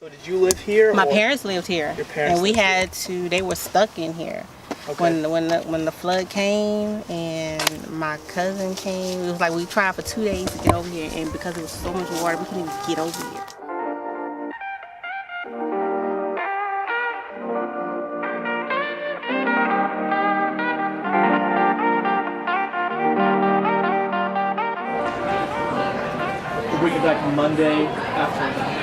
So did you live here? My parents lived here. Your parents and we had to, they were stuck in here. Okay. When the flood came and my cousin came, it was like we tried for 2 days to get over here, and because there was so much water, we couldn't even get over here. We'll get back Monday after.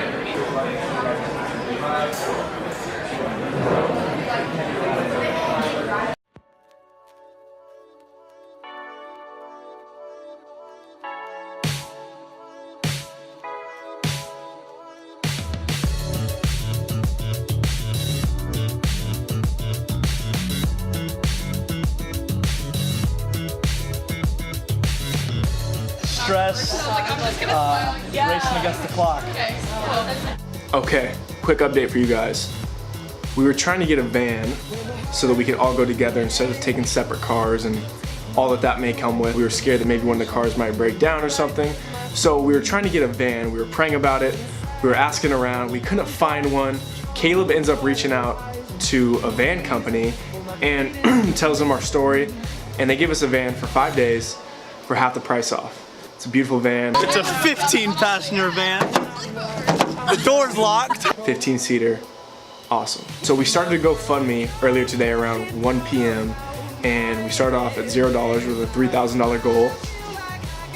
Stress, racing against the clock. Okay, quick update for you guys. We were trying to get a van so that we could all go together instead of taking separate cars and all that may come with. We were scared that maybe one of the cars might break down or something. So we were trying to get a van, we were praying about it, we were asking around, we couldn't find one. Caleb ends up reaching out to a van company and tells them our story, and they give us a van for 5 days for half the price off. It's a beautiful van. It's a 15-passenger van. The door's locked. 15-seater, awesome. So we started a GoFundMe earlier today around 1 p.m. and we started off at $0 with a $3,000 goal.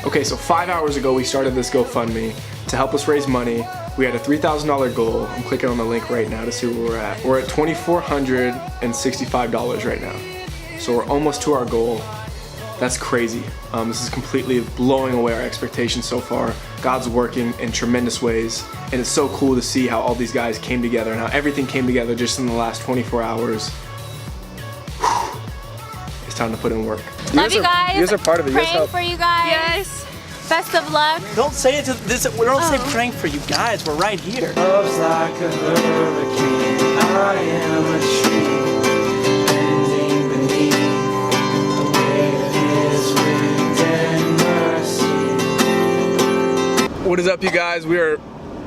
Okay, so 5 hours ago we started this GoFundMe to help us raise money. We had a $3,000 goal. I'm clicking on the link right now to see where we're at. We're at $2,465 right now. So we're almost to our goal. That's crazy. This is completely blowing away our expectations so far. God's working in tremendous ways, and it's so cool to see how all these guys came together and how everything came together just in the last 24 hours. Whew. It's time to put in work. Love you guys. You guys are part of it. Praying for you guys. Yes. Best of luck. Don't say it to this. We don't say praying for you guys. We're right here. Love's like a hurricane. I am a tree bending beneath the weight of His wind and mercy. What is up, you guys? We are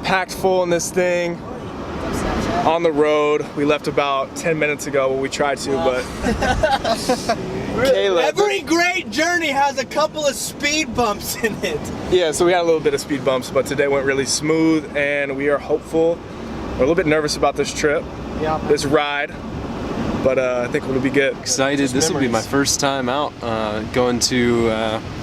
packed full in this thing. On the road. We left about 10 minutes ago. Well, we tried to, but Caleb. Every great journey has a couple of speed bumps in it. Yeah, so we had a little bit of speed bumps, but today went really smooth, and we are hopeful. We're a little bit nervous about this trip, this ride, but I think it'll be good. Excited. This will be my first time out going to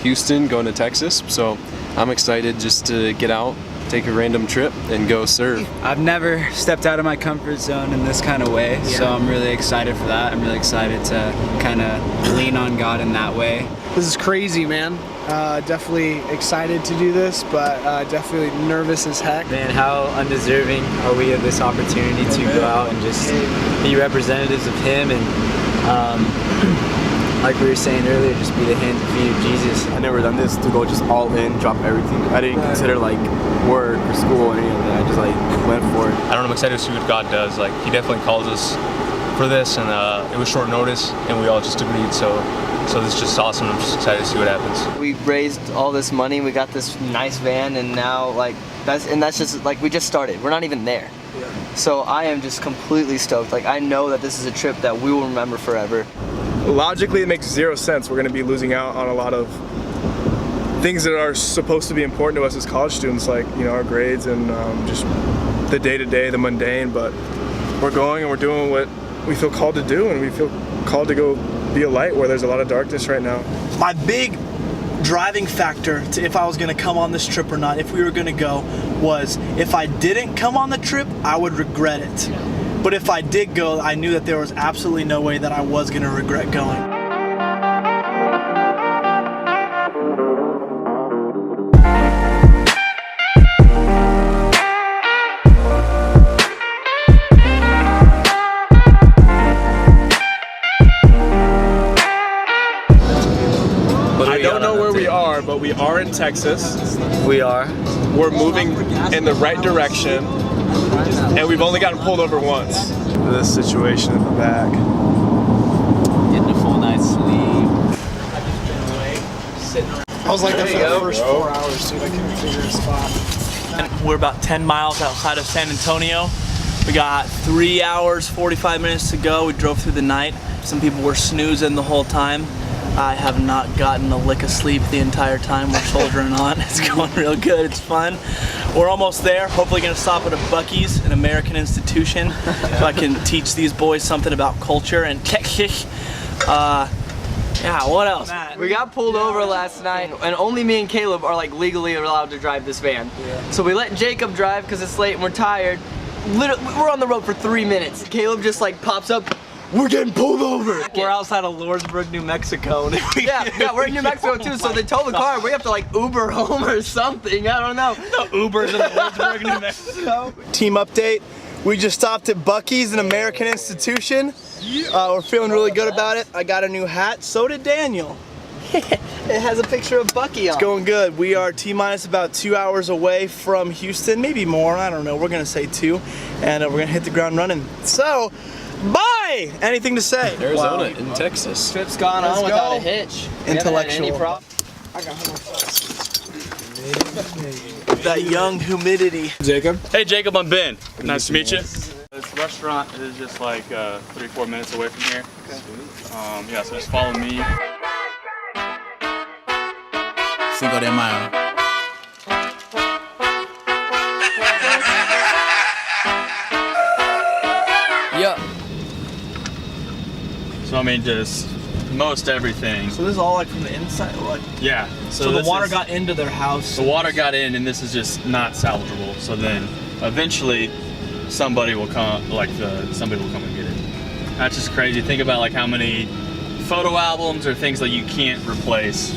Houston, going to Texas, so I'm excited just to get out, take a random trip, and go serve. I've never stepped out of my comfort zone in this kind of way, so I'm really excited for that. I'm really excited to kind of lean on God in that way. This is crazy, man. Definitely excited to do this, but definitely nervous as heck. Man, how undeserving are we of this opportunity to go out and just be representatives of Him and like we were saying earlier, just be the hands and feet of Jesus. I never done this to go just all in, drop everything. I didn't consider like work or school or any of that. I just like went for it. I don't know, I'm excited to see what God does. Like, He definitely calls us for this, and it was short notice, and we all just agreed. So this is just awesome. I'm just excited to see what happens. We raised all this money. We got this nice van, and now that's just like we just started. We're not even there. Yeah. So I am just completely stoked. Like, I know that this is a trip that we will remember forever. Logically, it makes zero sense. We're going to be losing out on a lot of things that are supposed to be important to us as college students, like, you know, our grades and just the day-to-day, the mundane. But we're going and we're doing what we feel called to do, and we feel called to go be a light where there's a lot of darkness right now. My big driving factor to if I was going to come on this trip or not, if we were going to go, was if I didn't come on the trip, I would regret it. But if I did go, I knew that there was absolutely no way that I was going to regret going. I don't know where we are, but we are in Texas. We are. We're moving in the right direction, and we've only gotten pulled over once. This situation in the back. Getting a full night's sleep. I was like that for the first 4 hours, dude. I couldn't figure a spot. We're about 10 miles outside of San Antonio. We got 3 hours, 45 minutes to go. We drove through the night. Some people were snoozing the whole time. I have not gotten a lick of sleep the entire time. We're soldiering on. It's going real good. It's fun. We're almost there. Hopefully gonna stop at a Buc-ee's, an American institution, so I can teach these boys something about culture and Texas. Yeah, what else? We got pulled over last night, and only me and Caleb are like legally allowed to drive this van. So we let Jacob drive because it's late and we're tired. Literally, we're on the road for 3 minutes. Caleb just like pops up, we're getting pulled over. We're outside of Lordsburg, New Mexico. yeah, we're in New Mexico too, so they tow the car. We have to like Uber home or something, I don't know. No Ubers in Lordsburg, New Mexico. Team update, we just stopped at Buc-ee's, an American institution. We're feeling really good about it. I got a new hat, so did Daniel. It has a picture of Bucky on. It's going good. We are T-minus about 2 hours away from Houston, maybe more, I don't know. We're gonna say 2, and we're gonna hit the ground running. So, bye! Anything to say? Arizona in Texas. Trip's gone on without a hitch. Intellectual. That young humidity. Jacob. Hey Jacob, I'm Ben. Nice to meet you. This restaurant is just like 3-4 minutes away from here. Okay. Yeah, so just follow me. Cinco de Mayo. Yeah. So I mean, just most everything. So this is all like from the inside, like. Yeah. So the water got into their house. The water got in, and this is just not salvageable. So then, eventually, somebody will come. Somebody will come and get it. That's just crazy. Think about like how many photo albums or things that you can't replace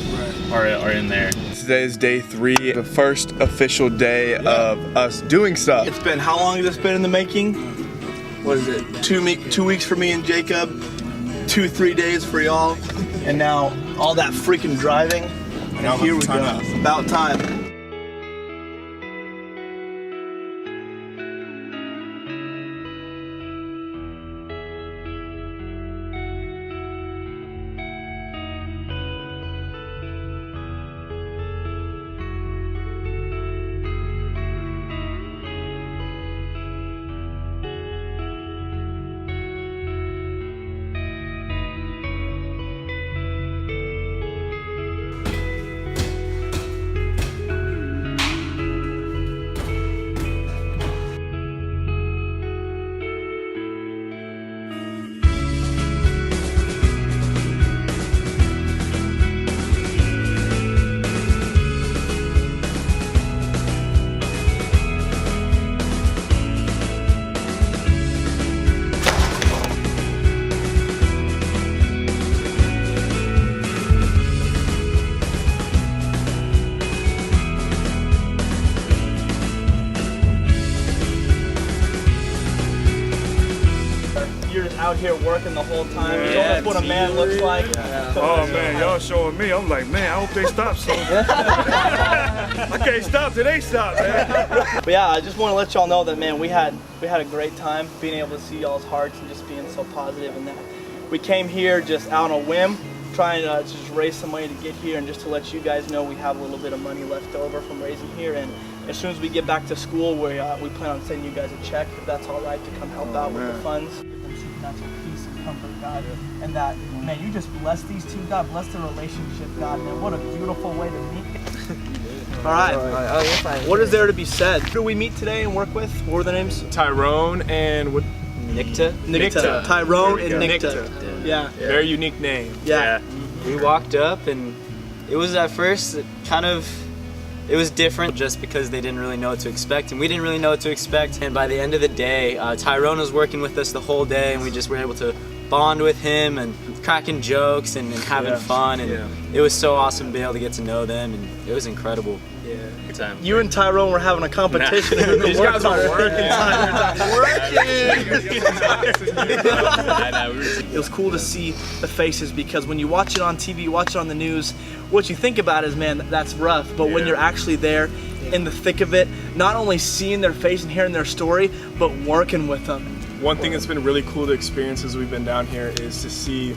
are in there. Today is day 3, the first official day of us doing stuff. It's been, how long has this been in the making? What is it? 2 weeks for me and Jacob, 2-3 days for y'all, and now all that freaking driving. And here we go. About time. Out here working the whole time. It's almost what a man looks like. Oh man, y'all showing me. I'm like, man, I hope they stop soon. I can't stop till they stop, man. But yeah, I just want to let y'all know that, man, we had a great time being able to see y'all's hearts and just being so positive, and that we came here just out on a whim, trying to just raise some money to get here, and just to let you guys know we have a little bit of money left over from raising here, and as soon as we get back to school, we plan on sending you guys a check, if that's all right, to come help out with the funds. Supernatural peace and comfort, God, and that, man, you just bless these two, God, bless their relationship, God, man, what a beautiful way to meet. All right. Oh, you're fine. What is there to be said? Who do we meet today and work with? What were their names? Tyrone and what? Nikta. Tyrone and Nikta. Yeah. Very unique name. Yeah. We walked up and it was at first it was different just because they didn't really know what to expect and we didn't really know what to expect, and by the end of the day Tyrone was working with us the whole day and we just were able to bond with him and cracking jokes and having fun, and it was so awesome to be able to get to know them, and it was incredible. Yeah, good time. You and Tyrone were having a competition. Nah. These guys are working. It was cool to see the faces, because when you watch it on TV, you watch it on the news, what you think about is, man, that's rough. But when you're actually there in the thick of it, not only seeing their face and hearing their story, but working with them. One thing that's been really cool to experience as we've been down here is to see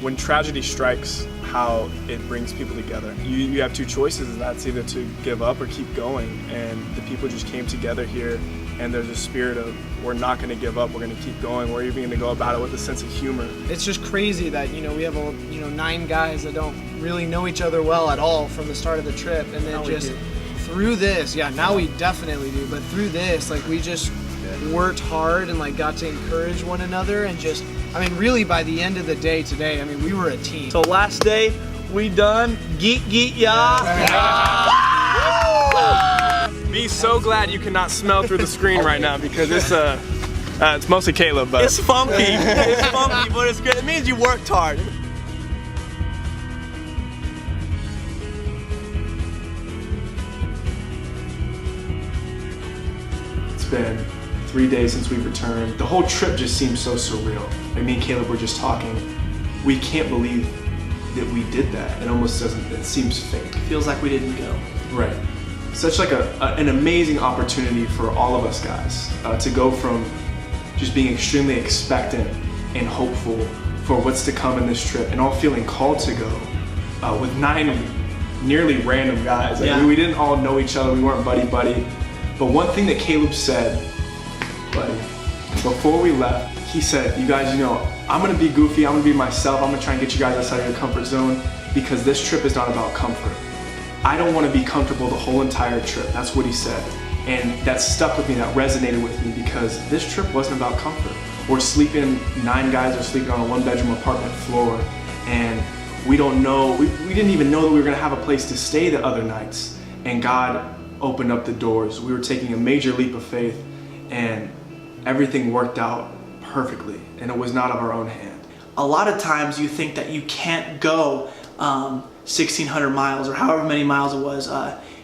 when tragedy strikes, how it brings people together. You have two choices, and that's either to give up or keep going. And the people just came together here, and there's a spirit of, we're not going to give up, we're going to keep going, we're even going to go about it with a sense of humor. It's just crazy that, you know, we have 9 guys that don't really know each other well at all from the start of the trip, and then just through this, now we definitely do, but through this, like, we just worked hard and like got to encourage one another, and just, I mean, really by the end of the day today, I mean, we were a team. So last day, we done geek ya. Be so glad you cannot smell through the screen right now, because it's mostly Caleb, but it's funky. It's funky, but it's good. It means you worked hard. It's been 3 days since we've returned. The whole trip just seems so surreal. Like, me and Caleb were just talking. We can't believe that we did that. It almost doesn't, it seems fake. It feels like we didn't go. Right. Such like an amazing opportunity for all of us guys to go from just being extremely expectant and hopeful for what's to come in this trip, and all feeling called to go with 9 nearly random guys. Like, we didn't all know each other, we weren't buddy-buddy. But one thing that Caleb said, buddy, before we left, he said, you guys, you know, I'm gonna be goofy, I'm gonna be myself, I'm gonna try and get you guys outside of your comfort zone, because this trip is not about comfort. I don't want to be comfortable the whole entire trip. That's what he said. And that stuck with me, that resonated with me, because this trip wasn't about comfort. We're sleeping, 9 guys are sleeping on a 1-bedroom apartment floor, and we don't know, we didn't even know that we were gonna have a place to stay the other nights. And God opened up the doors. We were taking a major leap of faith, and everything worked out perfectly, and it was not of our own hand. A lot of times you think that you can't go 1,600 miles or however many miles it was.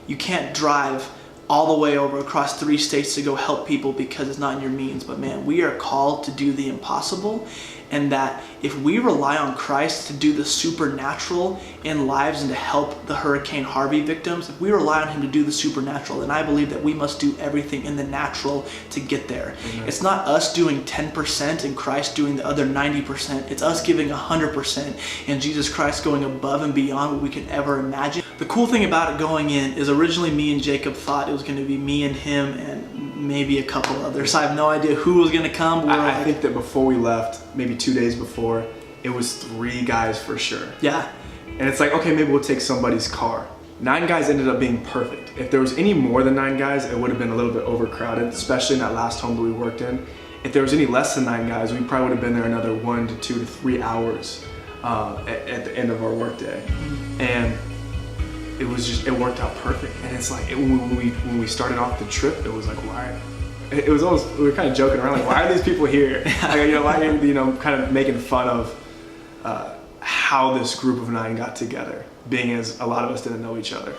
You can't drive all the way over across 3 states to go help people because it's not in your means. But man, we are called to do the impossible, and that if we rely on Christ to do the supernatural in lives and to help the Hurricane Harvey victims, if we rely on him to do the supernatural, then I believe that we must do everything in the natural to get there. Amen. It's not us doing 10% and Christ doing the other 90%. It's us giving 100% and Jesus Christ going above and beyond what we can ever imagine. The cool thing about it going in is originally me and Jacob thought it was going to be me and him and maybe a couple others. I have no idea who was going to come. I think that before we left, maybe 2 days before, it was 3 guys for sure. Yeah. And it's like, okay, maybe we'll take somebody's car. 9 guys ended up being perfect. If there was any more than 9 guys, it would have been a little bit overcrowded, especially in that last home that we worked in. If there was any less than 9 guys, we probably would have been there another 1 to 2 to 3 hours at the end of our workday. And it was just, it worked out perfect. And it's like, when we started off the trip, it was like, why? It was almost, we were kind of joking around, like, why are these people here? Like, you know, why are you know, kind of making fun of how this group of 9 got together, being as a lot of us didn't know each other.